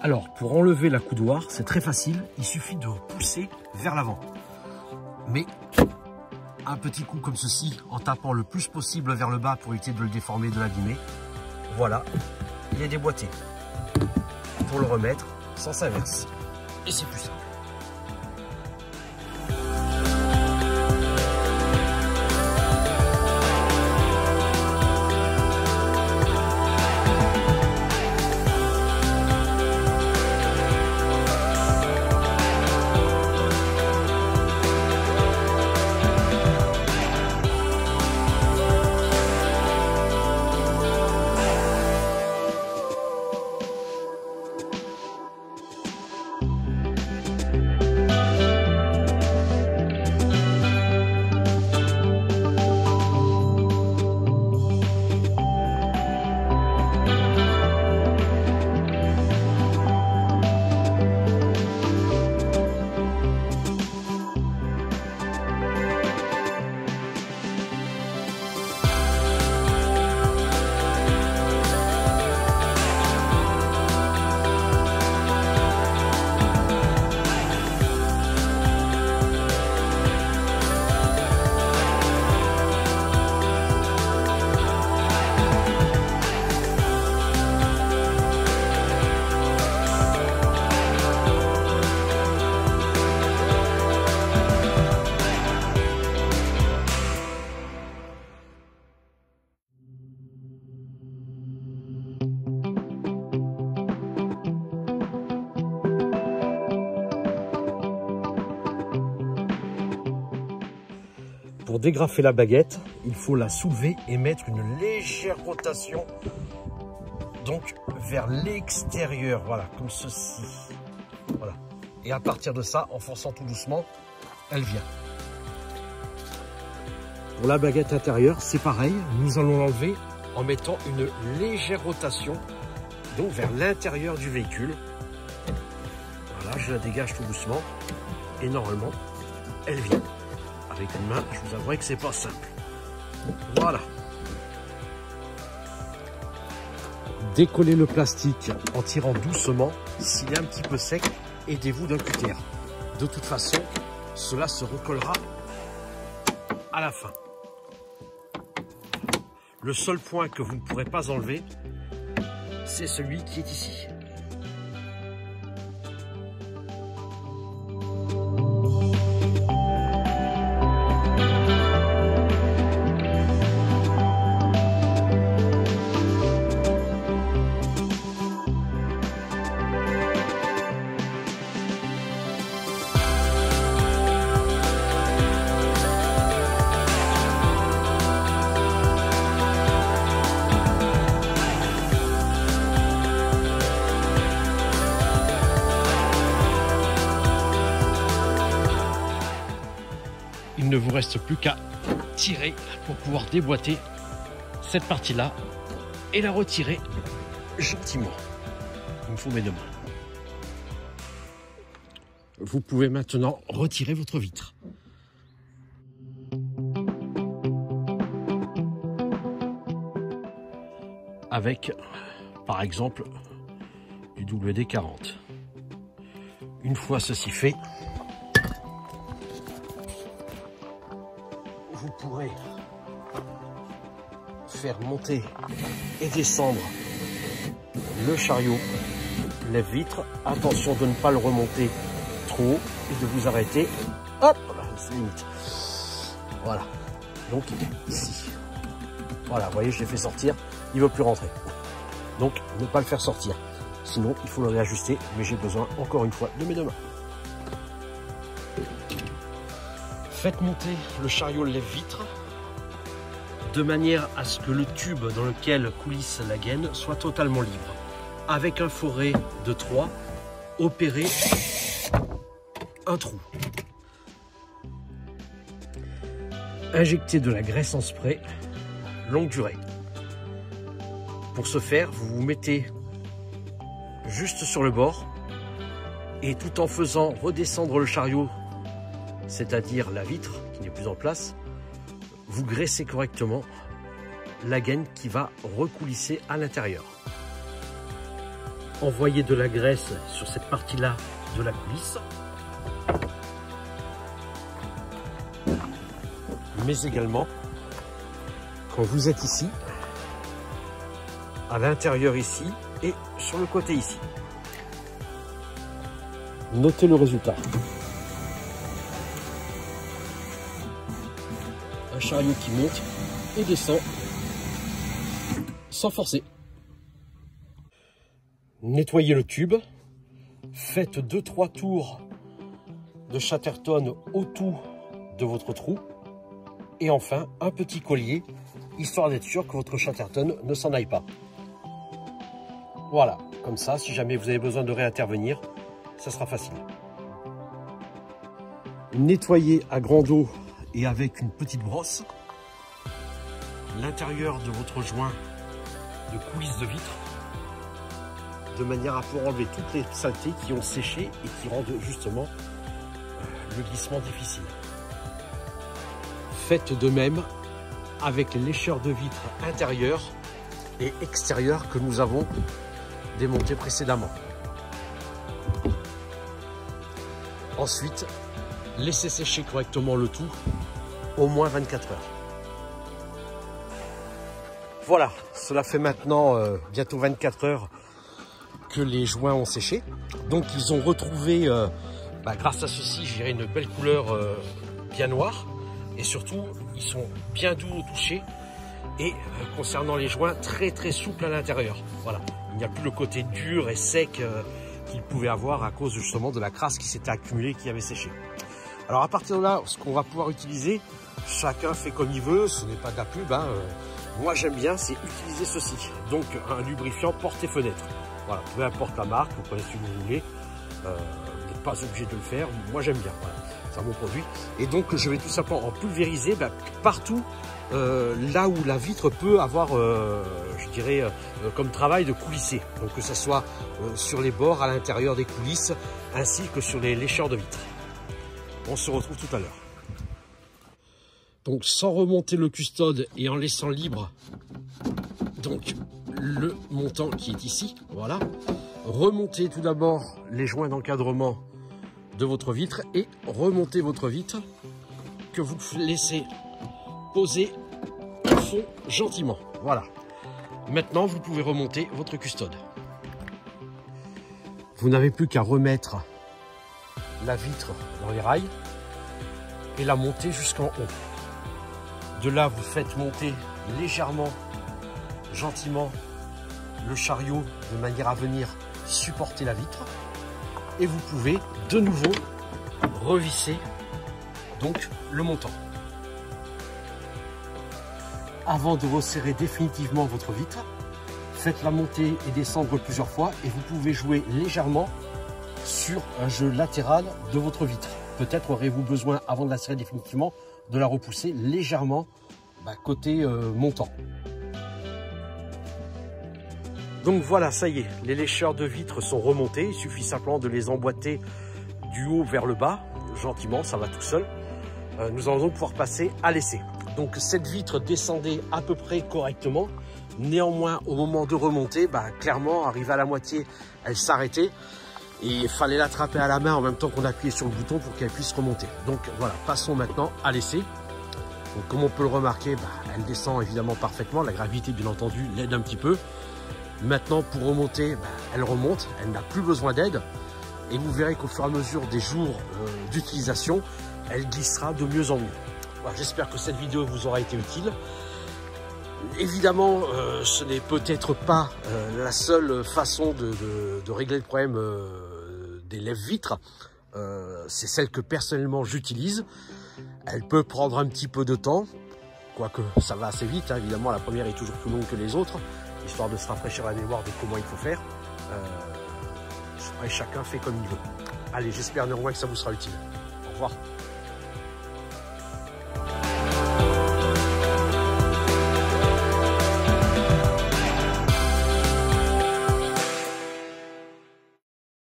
Alors, pour enlever la coudoir, c'est très facile. Il suffit de pousser vers l'avant. Mais un petit coup comme ceci, en tapant le plus possible vers le bas pour éviter de le déformer, de l'abîmer. Voilà, il est déboîté. Pour le remettre, sens inverse. Et c'est plus simple. Pour dégrafer la baguette, il faut la soulever et mettre une légère rotation, donc vers l'extérieur, voilà, comme ceci. Voilà. Et à partir de ça, en forçant tout doucement, elle vient. Pour la baguette intérieure, c'est pareil, nous allons l'enlever en mettant une légère rotation, donc vers l'intérieur du véhicule. Voilà, je la dégage tout doucement et normalement, elle vient. Avec une main, je vous avouerai que c'est pas simple. Voilà. Décollez le plastique en tirant doucement. S'il est un petit peu sec, aidez-vous d'un cutter. De toute façon, cela se recollera à la fin. Le seul point que vous ne pourrez pas enlever, c'est celui qui est ici. Il ne vous reste plus qu'à tirer pour pouvoir déboîter cette partie-là et la retirer gentiment. Il me faut mes deux mains. Vous pouvez maintenant retirer votre vitre. Avec, par exemple, du WD-40. Une fois ceci fait, vous pourrez faire monter et descendre le chariot, les vitres. Attention de ne pas le remonter trop haut et de vous arrêter. Hop, c'est limite. Voilà. Donc ici. Voilà, vous voyez, je l'ai fait sortir. Il ne veut plus rentrer. Donc ne pas le faire sortir. Sinon, il faut le réajuster. Mais j'ai besoin, encore une fois, de mes deux mains. Faites monter le chariot lève-vitre de manière à ce que le tube dans lequel coulisse la gaine soit totalement libre. Avec un foret de 3, opérez un trou. Injectez de la graisse en spray longue durée. Pour ce faire, vous vous mettez juste sur le bord et tout en faisant redescendre le chariot, c'est-à-dire la vitre qui n'est plus en place, vous graissez correctement la gaine qui va recoulisser à l'intérieur. envoyer de la graisse sur cette partie-là de la coulisse. Mais également, quand vous êtes ici, à l'intérieur ici et sur le côté ici. Notez le résultat. Un chariot qui monte et descend sans forcer. Nettoyez le tube. Faites 2-3 tours de Chatterton autour de votre trou. Et enfin, un petit collier, histoire d'être sûr que votre Chatterton ne s'en aille pas. Voilà, comme ça, si jamais vous avez besoin de réintervenir, ça sera facile. Nettoyez à grande eau et avec une petite brosse l'intérieur de votre joint de coulisse de vitre, de manière à pouvoir enlever toutes les saletés qui ont séché et qui rendent justement le glissement difficile. Faites de même avec les lécheurs de vitre intérieures et extérieures que nous avons démontées précédemment. Ensuite, laissez sécher correctement le tout, au moins 24 heures. Voilà, cela fait maintenant bientôt 24 heures que les joints ont séché. Donc ils ont retrouvé, grâce à ceci, je dirais une belle couleur bien noire. Et surtout, ils sont bien doux au toucher. Et concernant les joints, très très souples à l'intérieur. Voilà, il n'y a plus le côté dur et sec qu'il pouvait avoir à cause justement de la crasse qui s'était accumulée, qui avait séché. Alors à partir de là, ce qu'on va pouvoir utiliser, chacun fait comme il veut, ce n'est pas de la pub. Moi j'aime bien, c'est utiliser ceci. Donc un lubrifiant porte et fenêtre. Voilà, peu importe la marque, vous prenez celui que vous voulez. Vous n'êtes pas obligé de le faire. Moi j'aime bien, voilà, c'est un bon produit. Et donc je vais tout simplement en pulvériser partout là où la vitre peut avoir, je dirais, comme travail de coulisser. Donc que ce soit sur les bords, à l'intérieur des coulisses, ainsi que sur les lécheurs de vitre. On se retrouve tout à l'heure. Donc sans remonter le custode et en laissant libre donc le montant qui est ici, voilà. Remontez tout d'abord les joints d'encadrement de votre vitre et remontez votre vitre que vous laissez poser au fond gentiment. Voilà. Maintenant, vous pouvez remonter votre custode. Vous n'avez plus qu'à remettre la vitre dans les rails et la monter jusqu'en haut. De là, vous faites monter légèrement, gentiment, le chariot de manière à venir supporter la vitre. Et vous pouvez de nouveau revisser donc le montant. Avant de resserrer définitivement votre vitre, faites-la monter et descendre plusieurs fois et vous pouvez jouer légèrement sur un jeu latéral de votre vitre. Peut-être aurez-vous besoin, avant de la serrer définitivement, de la repousser légèrement côté montant. Donc voilà, ça y est, les lécheurs de vitre sont remontés. Il suffit simplement de les emboîter du haut vers le bas, gentiment, ça va tout seul. Nous allons donc pouvoir passer à l'essai. Donc cette vitre descendait à peu près correctement. Néanmoins, au moment de remonter, clairement, arrivée à la moitié, elle s'arrêtait. Et il fallait l'attraper à la main en même temps qu'on appuyait sur le bouton pour qu'elle puisse remonter. Donc voilà, passons maintenant à l'essai. Donc comme on peut le remarquer, elle descend évidemment parfaitement. La gravité, bien entendu, l'aide un petit peu. Maintenant, pour remonter, elle remonte. Elle n'a plus besoin d'aide. Et vous verrez qu'au fur et à mesure des jours d'utilisation, elle glissera de mieux en mieux. Voilà, j'espère que cette vidéo vous aura été utile. Évidemment, ce n'est peut-être pas la seule façon de régler le problème des lève-vitres. C'est celle que personnellement j'utilise. Elle peut prendre un petit peu de temps, quoique ça va assez vite. Évidemment, la première est toujours plus longue que les autres, histoire de se rafraîchir la mémoire de comment il faut faire. Après, chacun fait comme il veut. Allez, j'espère néanmoins que ça vous sera utile. Au revoir.